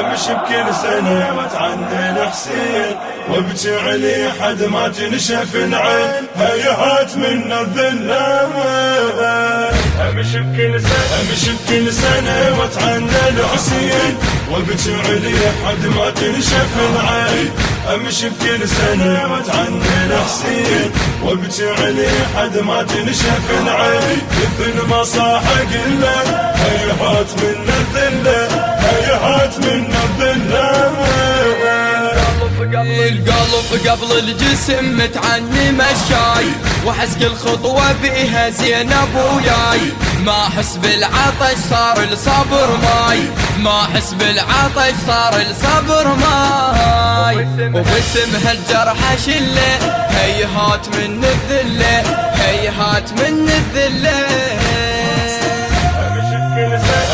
امشي بكل سنة واتعنى الحسين وابكي علي حد ما تنشف العين هيهات من الذلة امشي بكل سنة واتعنى الحسين وابكي علي حد ما تنشف العين امشي بكل سنة واتعنى الحسين وابكي علي حد ما تنشف العين مثل ما صاح قله هيهات من الذلة هيهات من الذلة القلب قبل الجسم متعني مشاي واحس كل خطوة بيها زينب وياي ما احس بالعطش صار الصبر ماي ما احس بالعطش صار الصبر ماي وباسم هالجرح شله هيهات من الذلة هيهات من الذلة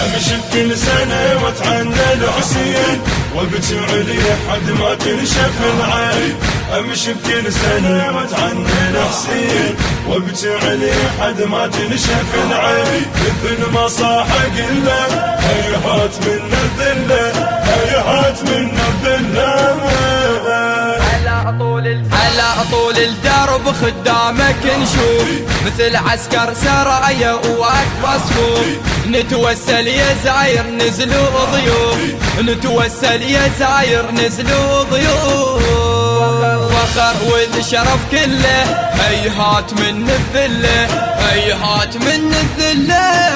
امشي بكل سنة واتعنى الحسين وابكي علي حد ما تنشف العين امشي بكل سنة واتعنى الحسين وابكي علي حد ما تنشف العين مثل ما صاح قله هيهات من الذلة هيهات من الذلة على طول الدرب خدامك نشوف مثل عسكر سرايا وواقف صفوف نتوسل يا زاير نزلوا ضيوف نتوسل يا زاير نزلوا ضيوف فخر والشرف كله هيهات من الذلة هيهات من الذلة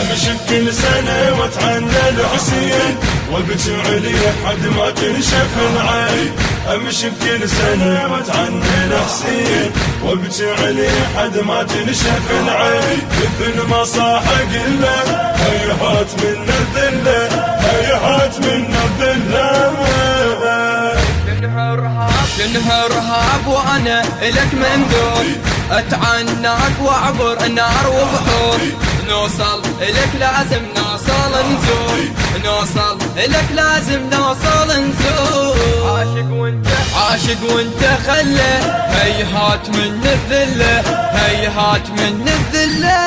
امشي بكل سنة واتعنى الحسين وابكي علي حد ما تنشف العين امشي بكل سنة واتعنى الحسين وابكي علي حد ما تنشف العين مثل ما صاح قله هيهات من الذلة هيهات من الذلة تنهى رهاب وانا الك منذور اتعناك واعبر نار وبحور نوصل الك لازم نوصل نزور نوصل الك لازم نوصل نزور عاشق وانت خله هيهات من الذلة هيهات من الذلة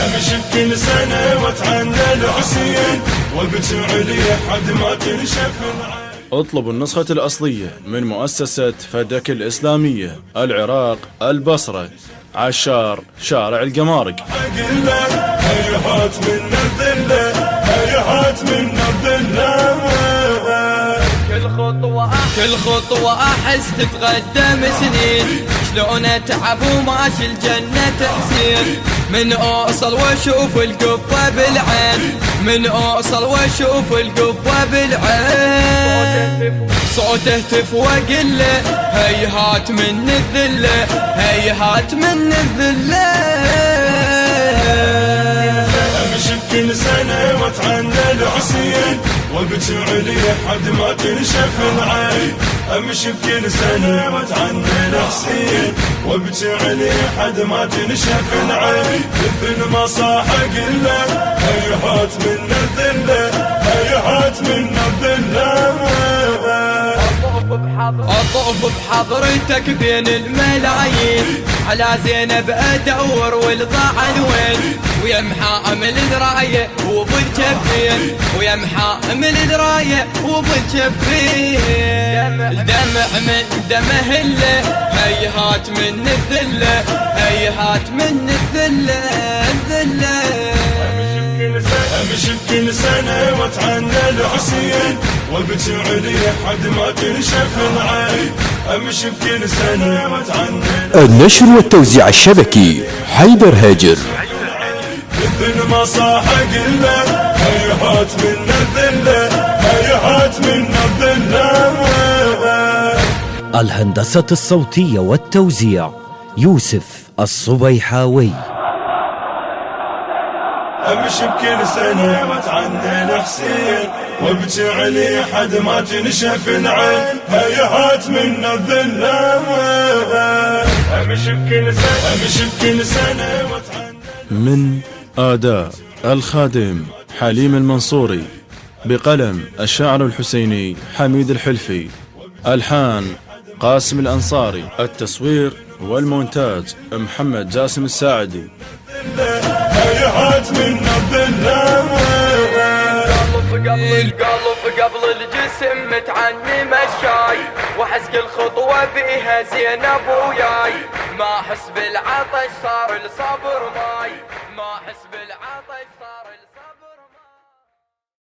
امشي بكل سنة واتعنى الحسين وابكي علي حد ما تنشف العين. اطلبوا النسخة الأصلية من مؤسسة فدك الإسلامية العراق البصرة عشار شارع القمارق هيهات من الذلة هيهات من الذلة كل خطوة أحس تتقدم سنين شلون أتعب وماشي الجنة تحسين من أوصل وأشوف القبة بالعين من أوصل وأشوف القبة بالعين صوته هتف وقله هيهات من الذلة هيهات من الذلة امشي بكل سنة واتعنى الحسين وابكي علي حد ما تنشف العين امشي بكل سنة واتعنى الحسين وابكي علي حد ما تنشف العين مثل ما صاح قله هيهات من الذلة هيهات من الذلة أطوف بحضرتك بين الملايين على زينب أدور والضاعن وين ويا محامل الراية وبالجفين ويا محامل الراية وبالجفين الدمع من دمه هله هيهات من الذلة هيهات من الذلة الذلة امشي بكل سنة واتعنى الحسين وابكي علي حد ما تنشف العين امشي بكل سنة واتعنى النشر والتوزيع الشبكي حيدر هاجر مثل ما صاح قله هيهات من الذلة هيهات من الذلة الهندسة الصوتية والتوزيع يوسف الصبيحاوي امشي بكل سنة واتعنى الحسين وابكي علي حد ما تنشف العين هيهات من الذلة امشي بكل سنة واتعنى من أداء الخادم حليم المنصوري بقلم الشاعر الحسيني حميد الحلفي ألحان قاسم الأنصاري التصوير والمونتاج محمد جاسم الساعدي راحت منا الذلة. القلب قبل الجسم متعنم الشاي، واحس كل خطوة بيها زينب وياي، ما احس بالعطش صار الصبر ماي، ما احس بالعطش